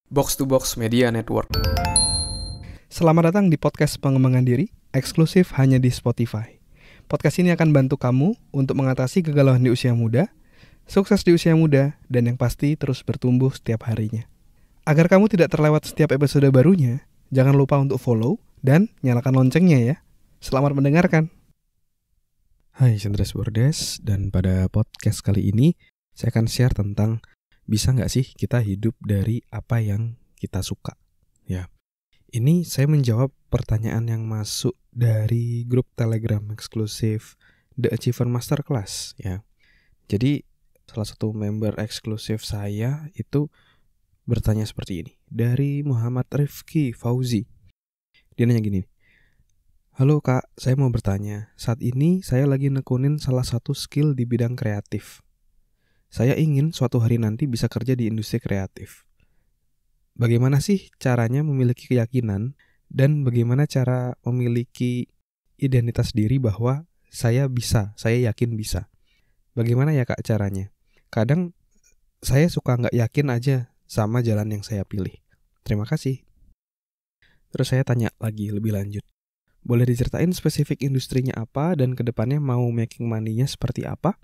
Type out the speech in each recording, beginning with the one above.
Box to Box Media Network. Selamat datang di podcast pengembangan diri, eksklusif hanya di Spotify. Podcast ini akan bantu kamu untuk mengatasi kegalauan di usia muda, sukses di usia muda, dan yang pasti terus bertumbuh setiap harinya. Agar kamu tidak terlewat setiap episode barunya, jangan lupa untuk follow dan nyalakan loncengnya ya. Selamat mendengarkan. Hai, Chandras Bordes, dan pada podcast kali ini saya akan share tentang bisa nggak sih kita hidup dari apa yang kita suka? Ya, ini saya menjawab pertanyaan yang masuk dari grup Telegram eksklusif The Achiever Masterclass. Ya, jadi salah satu member eksklusif saya itu bertanya seperti ini dari Muhammad Rifki Fauzi. Dia nanya gini, halo kak, saya mau bertanya. Saat ini saya lagi nekunin salah satu skill di bidang kreatif. Saya ingin suatu hari nanti bisa kerja di industri kreatif. Bagaimana sih caranya memiliki keyakinan dan bagaimana cara memiliki identitas diri bahwa saya bisa, saya yakin bisa. Bagaimana ya kak caranya? Kadang saya suka nggak yakin aja sama jalan yang saya pilih. Terima kasih. Terus saya tanya lagi lebih lanjut. Boleh diceritain spesifik industrinya apa dan kedepannya mau making money-nya seperti apa?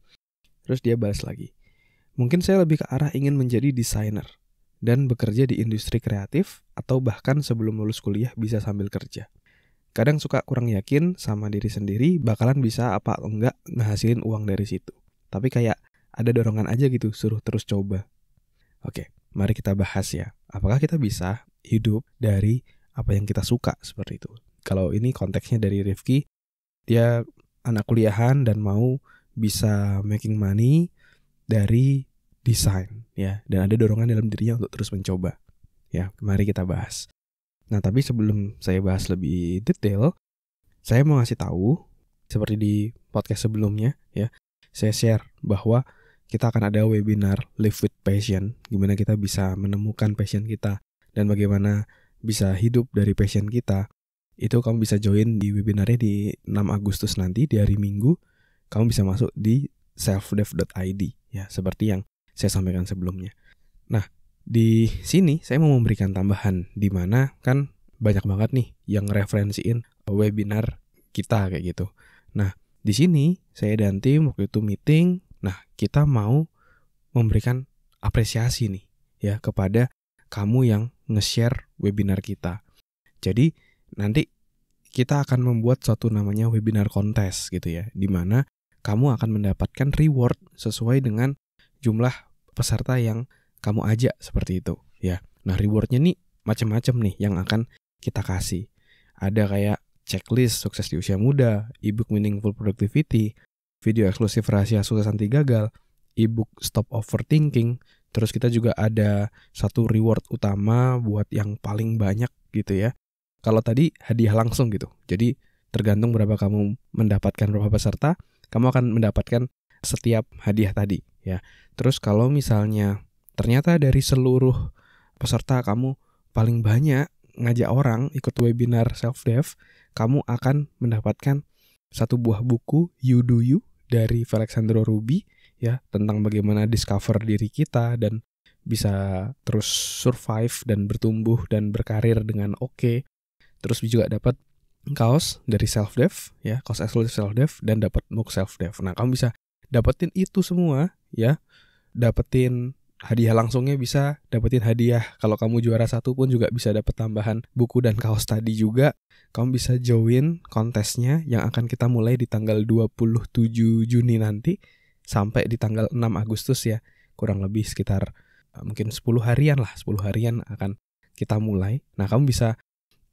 Terus dia balas lagi. Mungkin saya lebih ke arah ingin menjadi desainer dan bekerja di industri kreatif atau bahkan sebelum lulus kuliah bisa sambil kerja. Kadang suka kurang yakin sama diri sendiri bakalan bisa apa enggak ngehasilin uang dari situ. Tapi kayak ada dorongan aja gitu suruh terus coba. Oke, mari kita bahas ya. Apakah kita bisa hidup dari apa yang kita suka seperti itu? Kalau ini konteksnya dari Rifki, dia anak kuliahan dan mau bisa making money dari desain ya, dan ada dorongan dalam dirinya untuk terus mencoba. Ya, mari kita bahas. Nah, tapi sebelum saya bahas lebih detail, saya mau ngasih tahu seperti di podcast sebelumnya ya, saya share bahwa kita akan ada webinar Live with Passion, gimana kita bisa menemukan passion kita dan bagaimana bisa hidup dari passion kita. Itu kamu bisa join di webinarnya di 6 Agustus nanti, di hari Minggu. Kamu bisa masuk di selfdev.id ya, seperti yang saya sampaikan sebelumnya. Nah, di sini saya mau memberikan tambahan di mana kan banyak banget nih yang referensiin webinar kita kayak gitu. Nah, di sini saya dan tim waktu itu meeting. Nah, kita mau memberikan apresiasi nih ya kepada kamu yang nge-share webinar kita. Jadi, nanti kita akan membuat suatu namanya webinar kontes gitu ya, di mana kamu akan mendapatkan reward sesuai dengan jumlah peserta yang kamu ajak seperti itu ya. Nah, rewardnya nih macam-macam nih yang akan kita kasih. Ada kayak checklist sukses di usia muda, ebook meaningful productivity, video eksklusif rahasia sukses anti gagal, ebook stop overthinking. Terus kita juga ada satu reward utama buat yang paling banyak gitu ya. Kalau tadi hadiah langsung gitu. Jadi tergantung berapa kamu mendapatkan berapa peserta, kamu akan mendapatkan setiap hadiah tadi ya. Terus kalau misalnya ternyata dari seluruh peserta kamu paling banyak ngajak orang ikut webinar self-dev, kamu akan mendapatkan satu buah buku You Do You dari Alexandro Ruby ya, tentang bagaimana discover diri kita dan bisa terus survive dan bertumbuh dan berkarir dengan oke. Terus juga dapat kaos dari self-dev ya, kaos eksklusif self-dev dan dapat mug self-dev. Nah, kamu bisa dapetin itu semua ya. Dapetin hadiah langsungnya bisa, dapetin hadiah kalau kamu juara satu pun juga bisa dapat tambahan buku dan kaos tadi juga. Kamu bisa join kontesnya yang akan kita mulai di tanggal 27 Juni nanti sampai di tanggal 6 Agustus ya. Kurang lebih sekitar mungkin 10 harian lah, 10 harian akan kita mulai. Nah, kamu bisa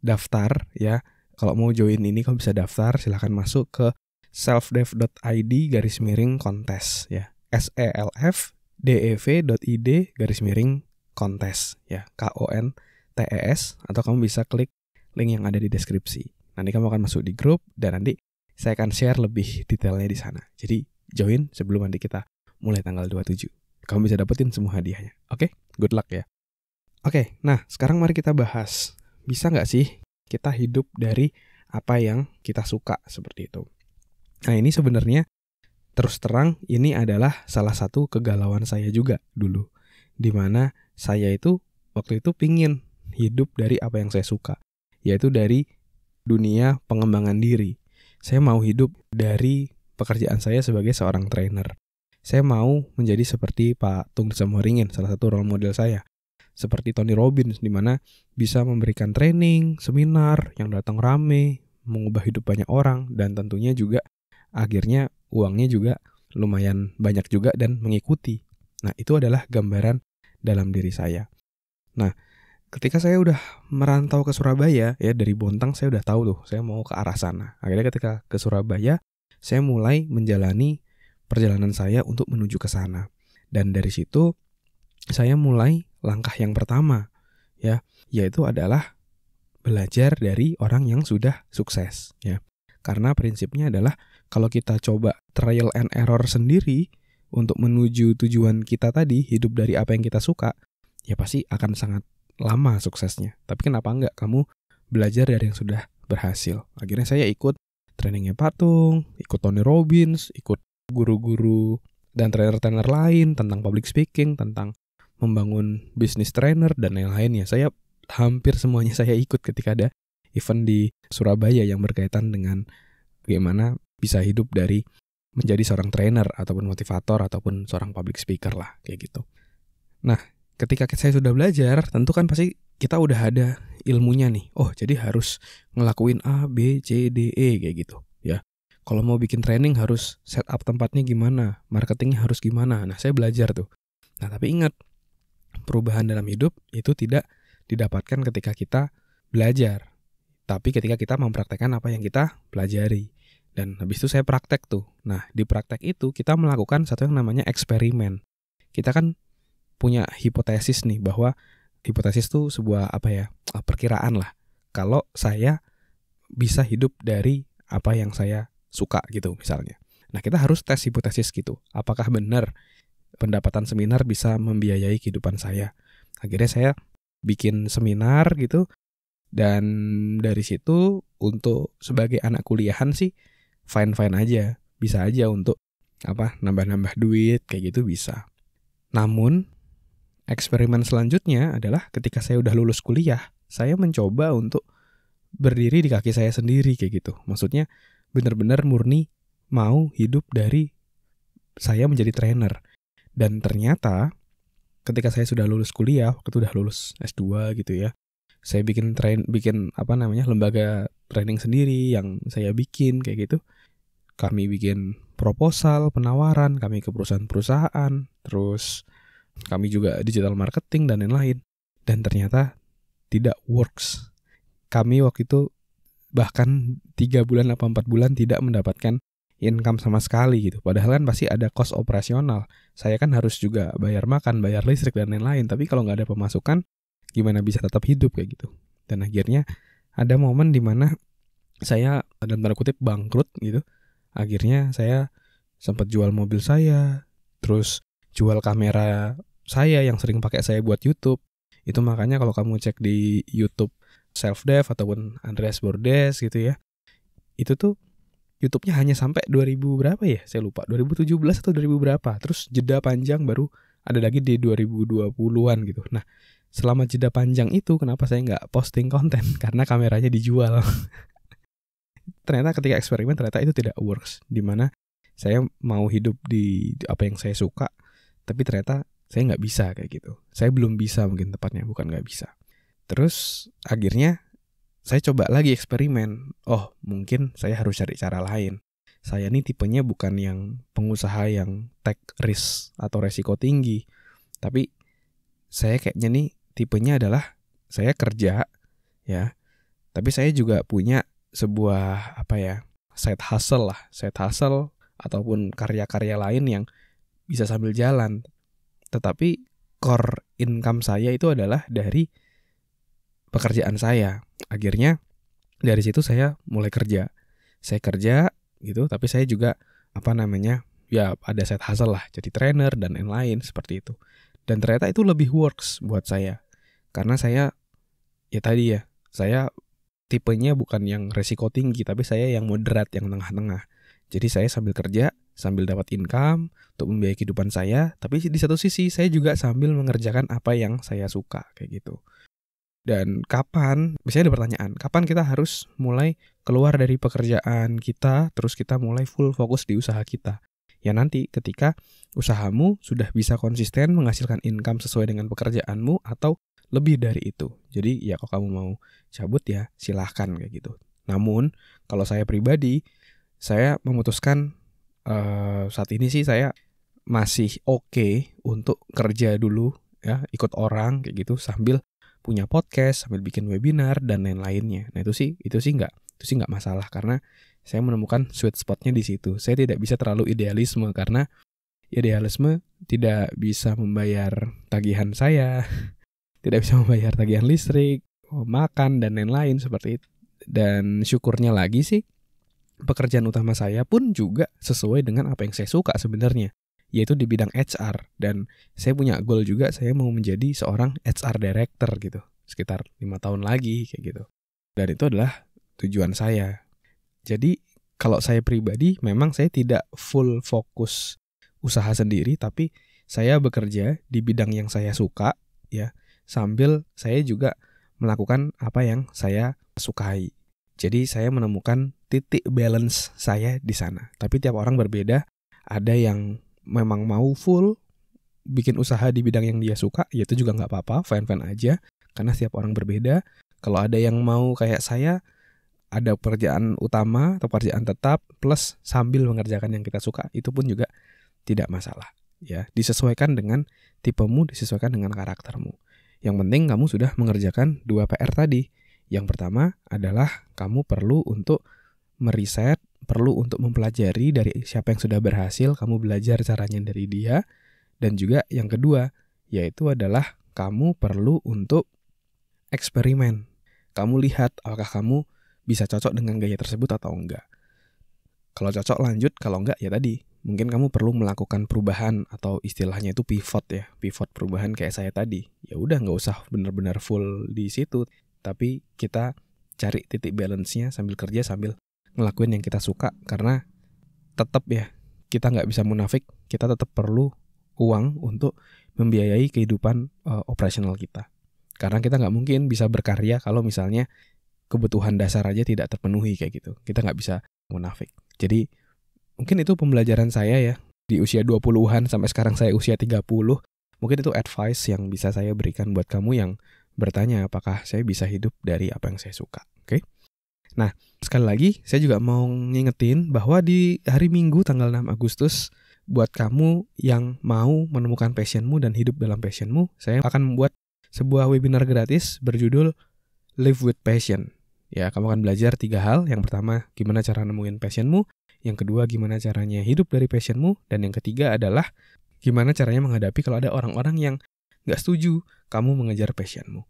daftar ya. Kalau mau join ini kamu bisa daftar, silahkan masuk ke selfdev.id/kontes ya. selfdev.id/kontes ya, KONTES, atau kamu bisa klik link yang ada di deskripsi. Nanti kamu akan masuk di grup dan nanti saya akan share lebih detailnya di sana. Jadi join sebelum nanti kita mulai tanggal 27. Kamu bisa dapetin semua hadiahnya. Oke, good luck ya. Oke, nah sekarang mari kita bahas. Bisa nggak sih kita hidup dari apa yang kita suka seperti itu? Nah, ini sebenarnya terus terang ini adalah salah satu kegalauan saya juga dulu. Di mana saya itu waktu itu pingin hidup dari apa yang saya suka, yaitu dari dunia pengembangan diri. Saya mau hidup dari pekerjaan saya sebagai seorang trainer. Saya mau menjadi seperti Pak Tung Desamoringin, salah satu role model saya. Seperti Tony Robbins, di mana bisa memberikan training, seminar yang datang rame, mengubah hidup banyak orang, dan tentunya juga akhirnya uangnya juga lumayan banyak juga dan mengikuti. Nah, itu adalah gambaran dalam diri saya. Nah, ketika saya udah merantau ke Surabaya, ya dari Bontang saya udah tahu tuh, saya mau ke arah sana. Akhirnya ketika ke Surabaya, saya mulai menjalani perjalanan saya untuk menuju ke sana. Dan dari situ, saya mulai langkah yang pertama, ya, yaitu adalah belajar dari orang yang sudah sukses, ya. Karena prinsipnya adalah kalau kita coba trial and error sendiri untuk menuju tujuan kita tadi, hidup dari apa yang kita suka, ya pasti akan sangat lama suksesnya. Tapi kenapa enggak kamu belajar dari yang sudah berhasil? Akhirnya saya ikut trainingnya Patung, ikut Tony Robbins, ikut guru-guru dan trainer-trainer lain tentang public speaking, tentang membangun bisnis trainer dan lain-lainnya. Saya hampir semuanya saya ikut ketika ada event di Surabaya yang berkaitan dengan bagaimana bisa hidup dari menjadi seorang trainer ataupun motivator ataupun seorang public speaker lah, kayak gitu. Nah, ketika saya sudah belajar, tentu kan pasti kita udah ada ilmunya nih. Oh, jadi harus ngelakuin A, B, C, D, E kayak gitu, ya. Kalau mau bikin training harus set up tempatnya gimana, marketingnya harus gimana. Nah, saya belajar tuh. Nah, tapi ingat, perubahan dalam hidup itu tidak didapatkan ketika kita belajar, tapi ketika kita mempraktekkan apa yang kita pelajari. Dan habis itu saya praktek tuh. Nah, di praktek itu kita melakukan satu yang namanya eksperimen. Kita kan punya hipotesis nih, bahwa hipotesis itu sebuah perkiraan lah. Kalau saya bisa hidup dari apa yang saya suka gitu misalnya. Nah, kita harus tes hipotesis gitu. Apakah benar pendapatan seminar bisa membiayai kehidupan saya? Akhirnya saya bikin seminar gitu. Dan dari situ untuk sebagai anak kuliahan sih fine-fine aja. Bisa aja untuk nambah-nambah duit kayak gitu bisa. Namun eksperimen selanjutnya adalah ketika saya udah lulus kuliah, saya mencoba untuk berdiri di kaki saya sendiri kayak gitu. Maksudnya benar-benar murni mau hidup dari saya menjadi trainer. Dan ternyata ketika saya sudah lulus kuliah, waktu itu udah lulus S2 gitu ya, saya bikin lembaga training sendiri yang saya bikin kayak gitu. Kami bikin proposal, penawaran, kami ke perusahaan-perusahaan, terus kami juga digital marketing dan lain-lain. Dan ternyata tidak works. Kami waktu itu bahkan 3 bulan atau 4 bulan tidak mendapatkan income sama sekali gitu. Padahal kan pasti ada cost operasional. Saya kan harus juga bayar makan, bayar listrik dan lain-lain. Tapi kalau nggak ada pemasukan, gimana bisa tetap hidup kayak gitu. Dan akhirnya ada momen di mana saya dalam tanda kutip bangkrut gitu. Akhirnya saya sempat jual mobil saya, terus jual kamera saya yang sering pakai saya buat YouTube. Itu makanya kalau kamu cek di YouTube Self Dev ataupun Andreas Bordes gitu ya, itu tuh YouTube-nya hanya sampai 2000 berapa ya? Saya lupa, 2017 atau 2000 berapa. Terus jeda panjang baru ada lagi di 2020-an gitu. Nah, selama jeda panjang itu kenapa saya nggak posting konten? Karena kameranya dijual. Ternyata ketika eksperimen ternyata itu tidak works. Dimana saya mau hidup di apa yang saya suka, tapi ternyata saya nggak bisa kayak gitu. Saya belum bisa mungkin tepatnya, bukan nggak bisa. Terus akhirnya saya coba lagi eksperimen. Oh, mungkin saya harus cari cara lain. Saya nih tipenya bukan yang pengusaha yang take risk atau resiko tinggi. Tapi saya kayaknya nih tipenya adalah saya kerja ya. Tapi saya juga punya sebuah side hustle lah. Side hustle ataupun karya-karya lain yang bisa sambil jalan. Tetapi core income saya itu adalah dari pekerjaan saya. Akhirnya dari situ saya mulai kerja. Saya kerja gitu, tapi saya juga ada side hustle lah, jadi trainer dan lain-lain seperti itu. Dan ternyata itu lebih works buat saya. Karena saya saya tipenya bukan yang resiko tinggi, tapi saya yang moderat, yang tengah-tengah. Jadi saya sambil kerja, sambil dapat income untuk membiayai kehidupan saya, tapi di satu sisi saya juga sambil mengerjakan apa yang saya suka kayak gitu. Dan kapan, biasanya ada pertanyaan, kapan kita harus mulai keluar dari pekerjaan kita, terus kita mulai full fokus di usaha kita? Ya nanti ketika usahamu sudah bisa konsisten menghasilkan income sesuai dengan pekerjaanmu atau lebih dari itu. Jadi ya kalau kamu mau cabut ya silahkan kayak gitu. Namun kalau saya pribadi, saya memutuskan saat ini sih saya masih oke untuk kerja dulu ya, ikut orang kayak gitu sambil punya podcast, sambil bikin webinar dan lain-lainnya. Nah itu sih nggak masalah karena saya menemukan sweet spotnya di situ. Saya tidak bisa terlalu idealisme karena idealisme tidak bisa membayar tagihan saya, tidak bisa membayar tagihan listrik, makan dan lain-lain seperti itu. Dan syukurnya lagi sih pekerjaan utama saya pun juga sesuai dengan apa yang saya suka sebenarnya, yaitu di bidang HR. Dan saya punya goal juga, saya mau menjadi seorang HR director gitu, sekitar 5 tahun lagi kayak gitu. Dan itu adalah tujuan saya. Jadi kalau saya pribadi memang saya tidak full fokus usaha sendiri, tapi saya bekerja di bidang yang saya suka ya, sambil saya juga melakukan apa yang saya sukai. Jadi saya menemukan titik balance saya di sana. Tapi tiap orang berbeda. Ada yang memang mau full bikin usaha di bidang yang dia suka, ya itu juga nggak apa-apa, fine-fine aja. Karena setiap orang berbeda. Kalau ada yang mau kayak saya, ada pekerjaan utama atau pekerjaan tetap plus sambil mengerjakan yang kita suka, itu pun juga tidak masalah. Ya, disesuaikan dengan tipemu, disesuaikan dengan karaktermu. Yang penting kamu sudah mengerjakan 2 PR tadi. Yang pertama adalah kamu perlu untuk meriset, perlu untuk mempelajari dari siapa yang sudah berhasil, kamu belajar caranya dari dia. Dan juga yang kedua, yaitu adalah kamu perlu untuk eksperimen. Kamu lihat apakah kamu bisa cocok dengan gaya tersebut atau enggak. Kalau cocok lanjut, kalau enggak ya tadi, mungkin kamu perlu melakukan perubahan atau istilahnya itu pivot ya, pivot perubahan kayak saya tadi. Ya udah nggak usah benar-benar full di situ, tapi kita cari titik balance-nya sambil kerja sambil ngelakuin yang kita suka, karena tetap ya kita nggak bisa munafik, kita tetap perlu uang untuk membiayai kehidupan operasional kita. Karena kita nggak mungkin bisa berkarya kalau misalnya kebutuhan dasar aja tidak terpenuhi kayak gitu. Kita nggak bisa munafik. Jadi mungkin itu pembelajaran saya ya di usia 20-an sampai sekarang saya usia 30. Mungkin itu advice yang bisa saya berikan buat kamu yang bertanya apakah saya bisa hidup dari apa yang saya suka. Oke? Nah, sekali lagi saya juga mau ngingetin bahwa di hari Minggu tanggal 6 Agustus buat kamu yang mau menemukan passionmu dan hidup dalam passionmu, saya akan membuat sebuah webinar gratis berjudul Live with Passion. Ya, kamu akan belajar 3 hal. Yang pertama, gimana cara nemuin passionmu. Yang kedua, gimana caranya hidup dari passionmu. Dan yang ketiga adalah gimana caranya menghadapi kalau ada orang-orang yang nggak setuju kamu mengejar passionmu.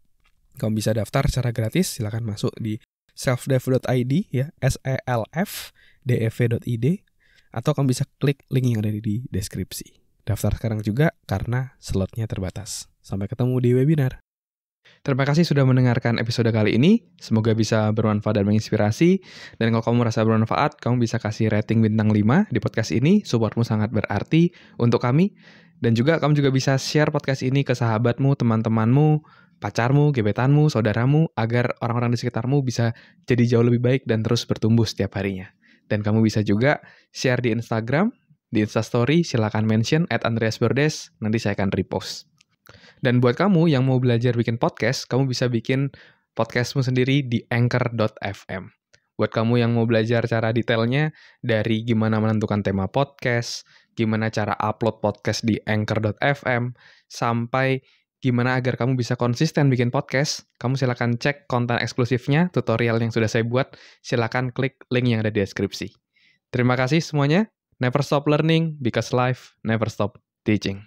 Kamu bisa daftar secara gratis, silakan masuk di selfdev.id ya, selfdev.id, atau kamu bisa klik link yang ada di deskripsi. Daftar sekarang juga karena slotnya terbatas. Sampai ketemu di webinar. Terima kasih sudah mendengarkan episode kali ini. Semoga bisa bermanfaat dan menginspirasi. Dan kalau kamu merasa bermanfaat, kamu bisa kasih rating bintang 5 di podcast ini. Supportmu sangat berarti untuk kami. Dan juga kamu juga bisa share podcast ini ke sahabatmu, teman-temanmu, pacarmu, gebetanmu, saudaramu, agar orang-orang di sekitarmu bisa jadi jauh lebih baik dan terus bertumbuh setiap harinya. Dan kamu bisa juga share di Instagram, di Instastory, silakan mention @andreasberdes, nanti saya akan repost. Dan buat kamu yang mau belajar bikin podcast, kamu bisa bikin podcastmu sendiri di anchor.fm. Buat kamu yang mau belajar cara detailnya, dari gimana menentukan tema podcast, gimana cara upload podcast di anchor.fm, sampai gimana agar kamu bisa konsisten bikin podcast, kamu silakan cek konten eksklusifnya, tutorial yang sudah saya buat, silakan klik link yang ada di deskripsi. Terima kasih semuanya. Never stop learning, because life never stop teaching.